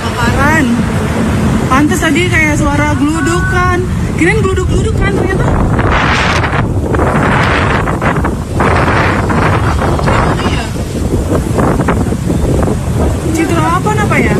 Kebakaran. Pantes tadi kayak suara geludukan. Kirain geluduk-geluduk kan ternyata. Citra apa ya?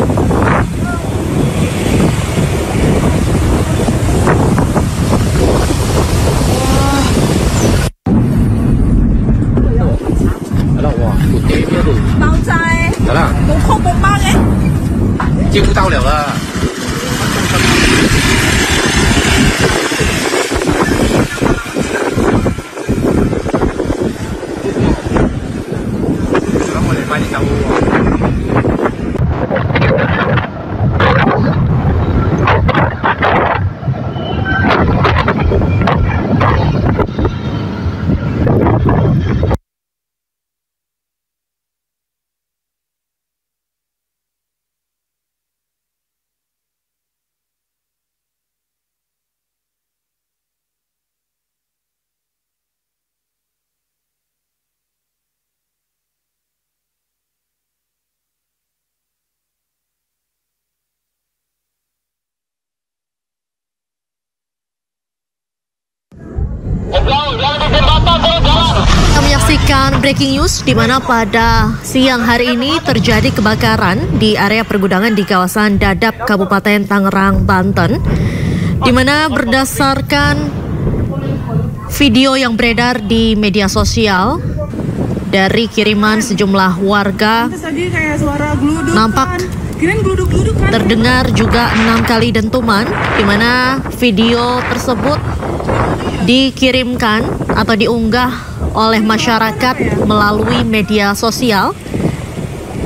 Kita menyaksikan breaking news di mana pada siang hari ini terjadi kebakaran di area pergudangan di kawasan Dadap, Kabupaten Tangerang, Banten, di mana berdasarkan video yang beredar di media sosial dari kiriman sejumlah warga, nampak terdengar juga 6 kali dentuman, di mana video tersebut dikirimkan atau diunggah oleh masyarakat melalui media sosial,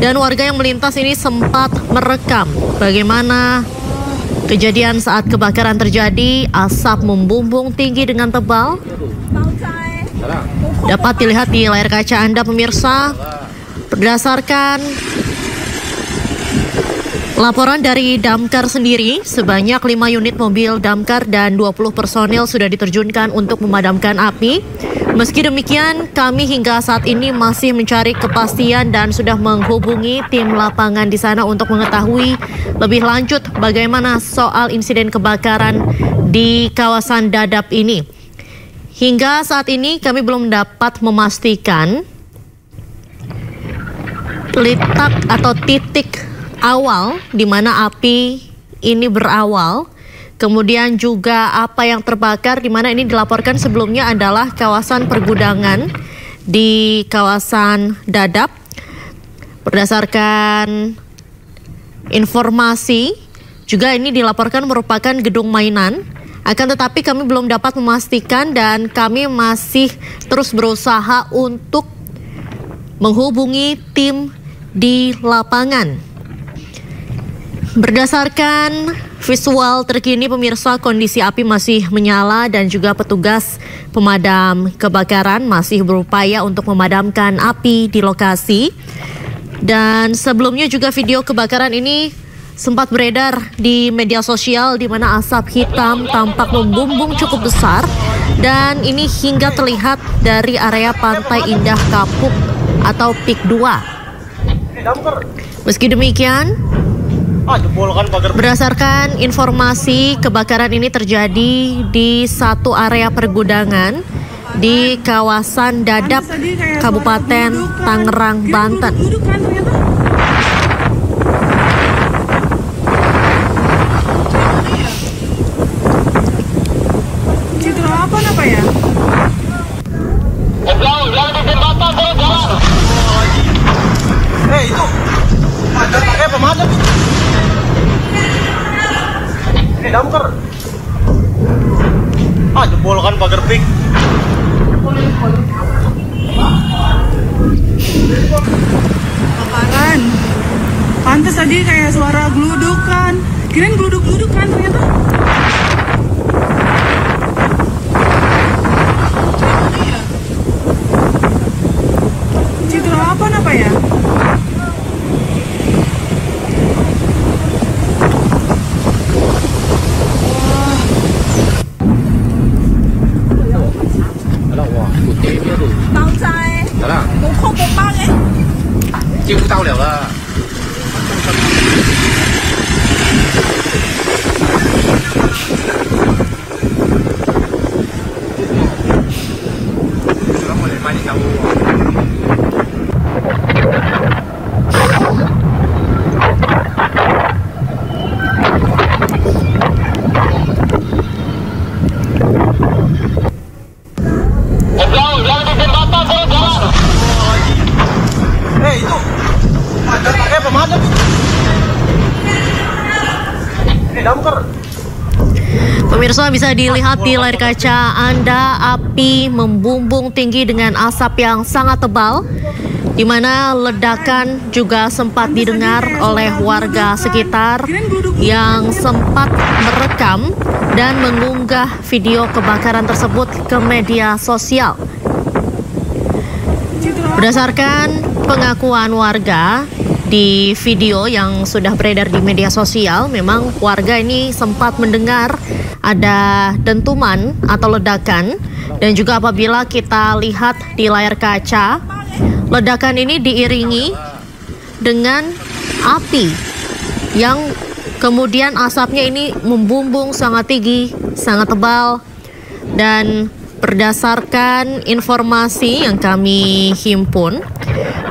dan warga yang melintas ini sempat merekam bagaimana kejadian saat kebakaran terjadi. Asap membumbung tinggi dengan tebal, dapat dilihat di layar kaca Anda pemirsa. Berdasarkan laporan dari damkar sendiri, sebanyak 5 unit mobil damkar dan 20 personil sudah diterjunkan untuk memadamkan api. Meski demikian, kami hingga saat ini masih mencari kepastian dan sudah menghubungi tim lapangan di sana untuk mengetahui lebih lanjut bagaimana soal insiden kebakaran di kawasan Dadap ini. Hingga saat ini kami belum dapat memastikan letak atau titik awal di mana api ini berawal, kemudian juga apa yang terbakar, di mana ini dilaporkan sebelumnya adalah kawasan pergudangan di kawasan Dadap. Berdasarkan informasi juga ini dilaporkan merupakan gedung mainan, akan tetapi kami belum dapat memastikan dan kami masih terus berusaha untuk menghubungi tim di lapangan. Berdasarkan visual terkini pemirsa, kondisi api masih menyala dan juga petugas pemadam kebakaran masih berupaya untuk memadamkan api di lokasi. Dan sebelumnya juga video kebakaran ini sempat beredar di media sosial, di mana asap hitam tampak membumbung cukup besar, dan ini hingga terlihat dari area Pantai Indah Kapuk atau PIK 2. Meski demikian, berdasarkan informasi, kebakaran ini terjadi di satu area pergudangan di kawasan Dadap, Kabupaten Tangerang, Banten. Citra apa ya? Itu pakai pemadam. Ini damkar. Jebol kan pagar pik. Kebakaran. Pantes tadi kayak suara geludukan. Kirain geluduk-geluduk kan ternyata. Citra apa ya? Bao chai, cũng không có bao ấy. 接不到了了。我得买点香菇。 itu pakai pemadam. Ini damkar. Pemirsa, bisa dilihat di layar kaca Anda api membumbung tinggi dengan asap yang sangat tebal, di mana ledakan juga sempat didengar oleh warga sekitar yang sempat merekam dan mengunggah video kebakaran tersebut ke media sosial. Berdasarkan pengakuan warga di video yang sudah beredar di media sosial, memang warga ini sempat mendengar ada dentuman atau ledakan, dan juga apabila kita lihat di layar kaca, ledakan ini diiringi dengan api yang kemudian asapnya ini membumbung sangat tinggi, sangat tebal. Dan berdasarkan informasi yang kami himpun,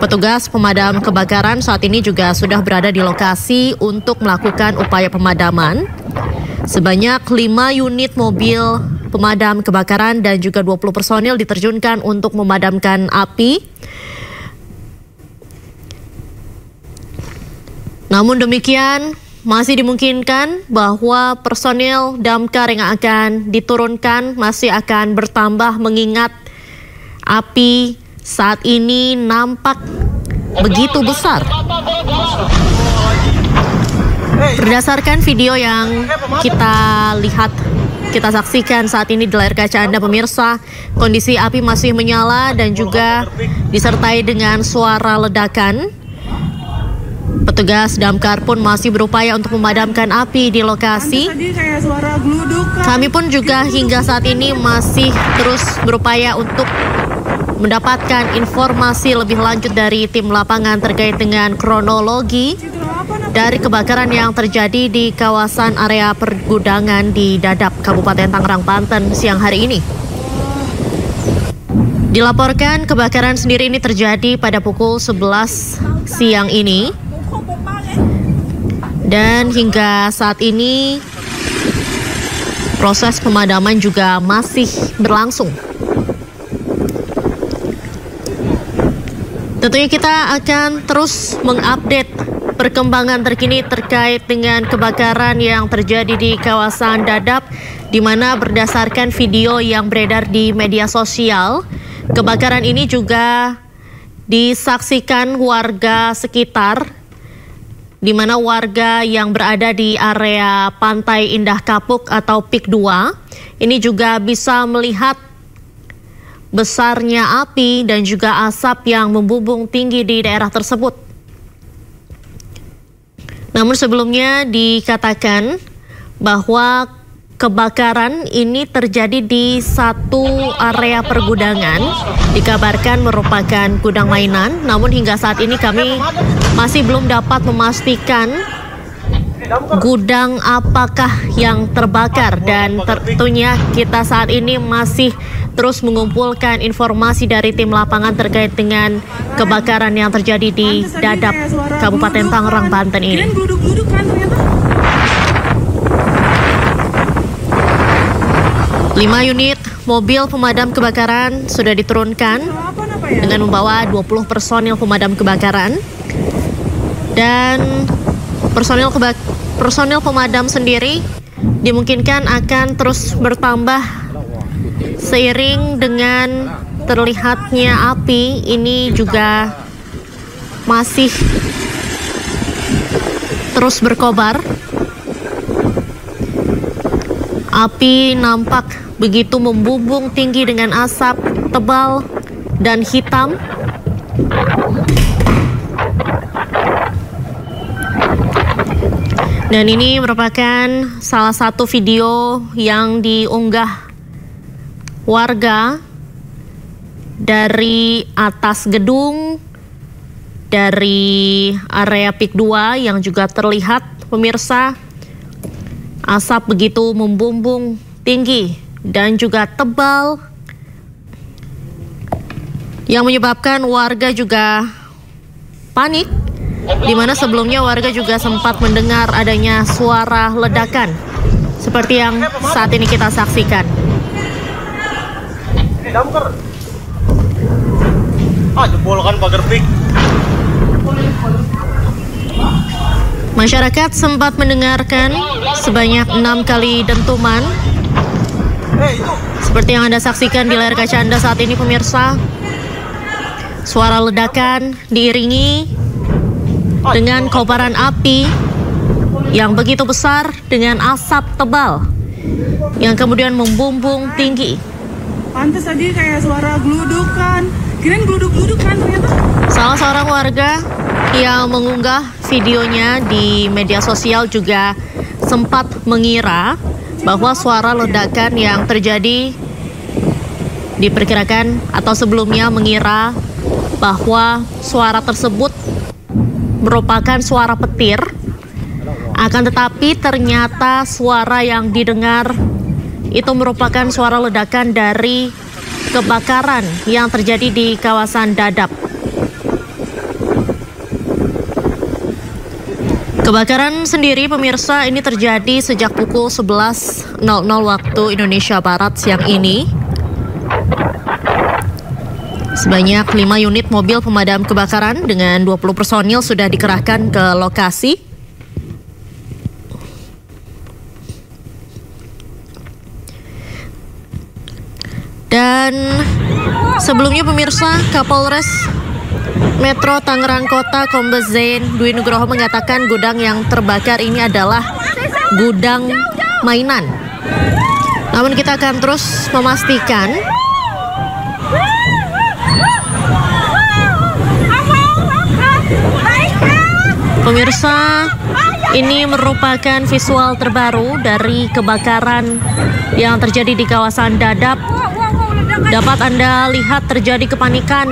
petugas pemadam kebakaran saat ini juga sudah berada di lokasi untuk melakukan upaya pemadaman. Sebanyak 5 unit mobil pemadam kebakaran dan juga 20 personil diterjunkan untuk memadamkan api. Namun demikian, masih dimungkinkan bahwa personil damkar yang akan diturunkan masih akan bertambah, mengingat api saat ini nampak begitu besar. Berdasarkan video yang kita lihat, kita saksikan saat ini di layar kaca Anda pemirsa, kondisi api masih menyala dan juga disertai dengan suara ledakan. Petugas damkar pun masih berupaya untuk memadamkan api di lokasi. Kami pun juga hingga saat ini masih terus berupaya untuk mendapatkan informasi lebih lanjut dari tim lapangan terkait dengan kronologi dari kebakaran yang terjadi di kawasan area pergudangan di Dadap, Kabupaten Tangerang, Banten siang hari ini. Dilaporkan kebakaran sendiri ini terjadi pada pukul 11 siang ini. Dan hingga saat ini proses pemadaman juga masih berlangsung. Tentunya kita akan terus mengupdate perkembangan terkini terkait dengan kebakaran yang terjadi di kawasan Dadap, di mana berdasarkan video yang beredar di media sosial, kebakaran ini juga disaksikan warga sekitar, di mana warga yang berada di area Pantai Indah Kapuk atau PIK 2 ini juga bisa melihat besarnya api dan juga asap yang membumbung tinggi di daerah tersebut. Namun sebelumnya dikatakan bahwa kebakaran ini terjadi di satu area pergudangan, dikabarkan merupakan gudang mainan. Namun hingga saat ini kami masih belum dapat memastikan gudang apakah yang terbakar, dan tentunya kita saat ini masih terus mengumpulkan informasi dari tim lapangan terkait dengan kebakaran yang terjadi di Dadap, Kabupaten Tangerang, Banten ini. 5 unit mobil pemadam kebakaran sudah diturunkan dengan membawa 20 personil pemadam kebakaran. Dan personil pemadam sendiri dimungkinkan akan terus bertambah seiring dengan terlihatnya api ini juga masih terus berkobar. Api nampak begitu membumbung tinggi dengan asap tebal dan hitam. Dan ini merupakan salah satu video yang diunggah warga dari atas gedung dari area PIK 2 yang juga terlihat pemirsa asap begitu membumbung tinggi dan juga tebal yang menyebabkan warga juga panik, di mana sebelumnya warga juga sempat mendengar adanya suara ledakan seperti yang saat ini kita saksikan. Ini damkar. Jebol kan pagar pik. Masyarakat sempat mendengarkan sebanyak 6 kali dentuman seperti yang Anda saksikan di layar kaca Anda saat ini pemirsa. Suara ledakan diiringi dengan kobaran api yang begitu besar dengan asap tebal yang kemudian membumbung tinggi. Pantes tadi kayak suara gludukan. Kirain gluduk-gluduk kan ternyata. Salah seorang warga yang mengunggah videonya di media sosial juga sempat mengira bahwa suara ledakan yang terjadi diperkirakan atau sebelumnya mengira bahwa suara tersebut merupakan suara petir, akan tetapi ternyata suara yang didengar itu merupakan suara ledakan dari kebakaran yang terjadi di kawasan Dadap. Kebakaran sendiri pemirsa ini terjadi sejak pukul 11.00 waktu Indonesia Barat siang ini. Sebanyak 5 unit mobil pemadam kebakaran dengan 20 personil sudah dikerahkan ke lokasi. Dan sebelumnya pemirsa, Kapolres Metro Tangerang Kota Kombes Zain Dwi Nugroho mengatakan gudang yang terbakar ini adalah gudang mainan. Namun kita akan terus memastikan pemirsa, ini merupakan visual terbaru dari kebakaran yang terjadi di kawasan Dadap. Dapat Anda lihat terjadi kepanikan.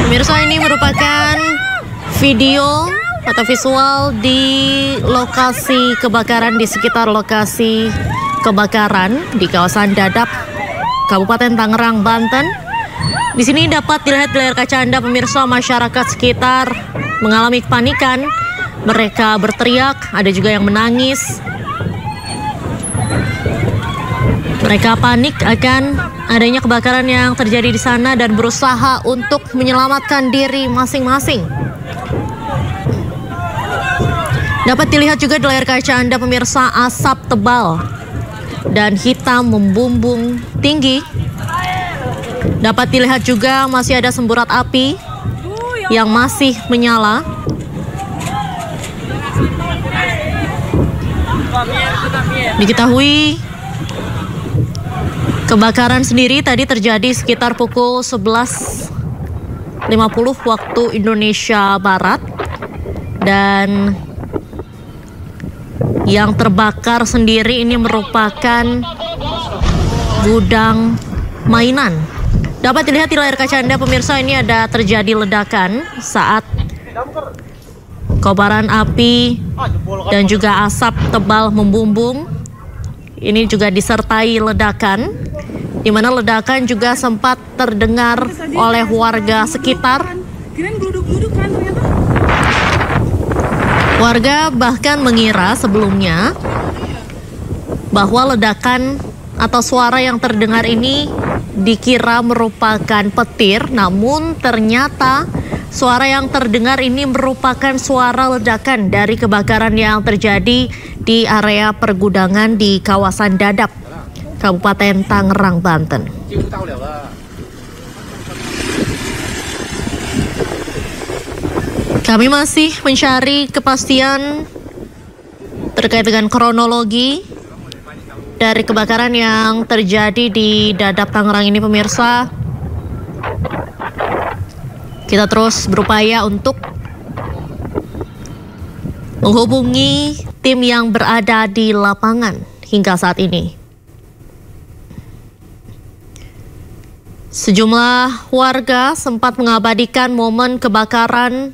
Pemirsa, ini merupakan video atau visual di lokasi kebakaran, di sekitar lokasi kebakaran di kawasan Dadap, Kabupaten Tangerang, Banten. Di sini dapat dilihat di layar kaca Anda pemirsa, masyarakat sekitar mengalami kepanikan. Mereka berteriak, ada juga yang menangis. Mereka panik akan adanya kebakaran yang terjadi di sana dan berusaha untuk menyelamatkan diri masing-masing. Dapat dilihat juga di layar kaca Anda pemirsa, asap tebal dan hitam membumbung tinggi. Dapat dilihat juga masih ada semburat api yang masih menyala. Diketahui Kebakaran sendiri tadi terjadi sekitar pukul 11.50 waktu Indonesia Barat. Dan yang terbakar sendiri ini merupakan gudang mainan. Dapat dilihat di layar kaca Anda pemirsa, ini ada terjadi ledakan saat kobaran api dan juga asap tebal membumbung. Ini juga disertai ledakan, di mana ledakan juga sempat terdengar oleh warga sekitar. Warga bahkan mengira sebelumnya bahwa ledakan atau suara yang terdengar ini dikira merupakan petir, namun ternyata suara yang terdengar ini merupakan suara ledakan dari kebakaran yang terjadi di area pergudangan di kawasan Dadap, Kabupaten Tangerang, Banten. Kami masih mencari kepastian terkait dengan kronologi dari kebakaran yang terjadi di Dadap, Tangerang ini pemirsa. Kita terus berupaya untuk menghubungi tim yang berada di lapangan hingga saat ini. Sejumlah warga sempat mengabadikan momen kebakaran.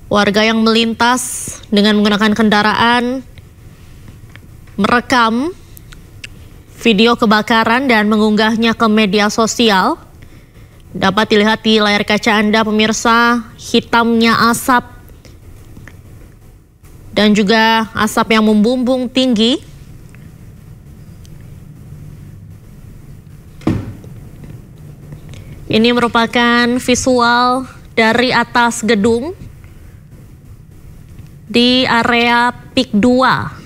Warga yang melintas dengan menggunakan kendaraan merekam video kebakaran dan mengunggahnya ke media sosial. Dapat dilihat di layar kaca Anda pemirsa, hitamnya asap dan juga asap yang membumbung tinggi. Ini merupakan visual dari atas gedung di area PIK 2.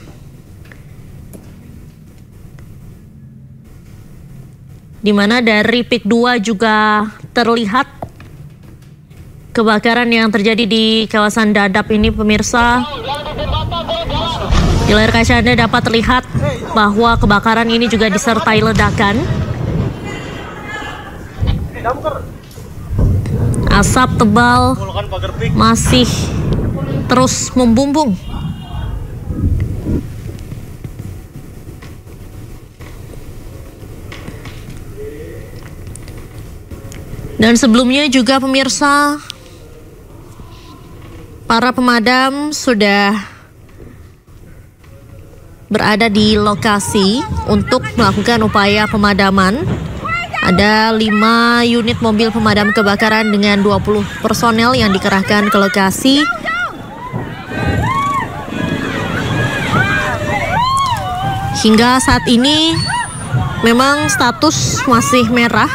Di mana dari PIK 2 juga terlihat kebakaran yang terjadi di kawasan Dadap ini pemirsa. Di layar kaca Anda dapat terlihat bahwa kebakaran ini juga disertai ledakan. Asap tebal masih terus membumbung. Dan sebelumnya juga pemirsa, para pemadam sudah berada di lokasi untuk melakukan upaya pemadaman. Ada 5 unit mobil pemadam kebakaran dengan 20 personel yang dikerahkan ke lokasi. Hingga saat ini memang status masih merah.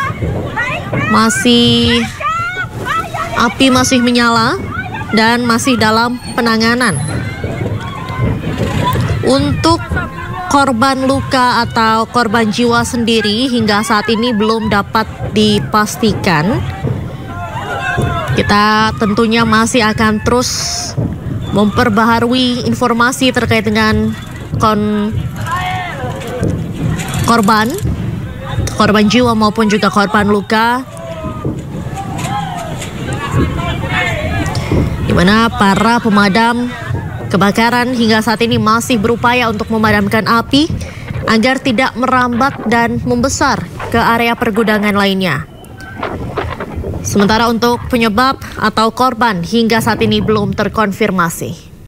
Api masih menyala dan masih dalam penanganan. Untuk korban luka atau korban jiwa sendiri hingga saat ini belum dapat dipastikan. Kita tentunya masih akan terus memperbaharui informasi terkait dengan korban jiwa maupun juga korban luka, di mana para pemadam kebakaran hingga saat ini masih berupaya untuk memadamkan api agar tidak merambat dan membesar ke area pergudangan lainnya. Sementara untuk penyebab atau korban hingga saat ini belum terkonfirmasi.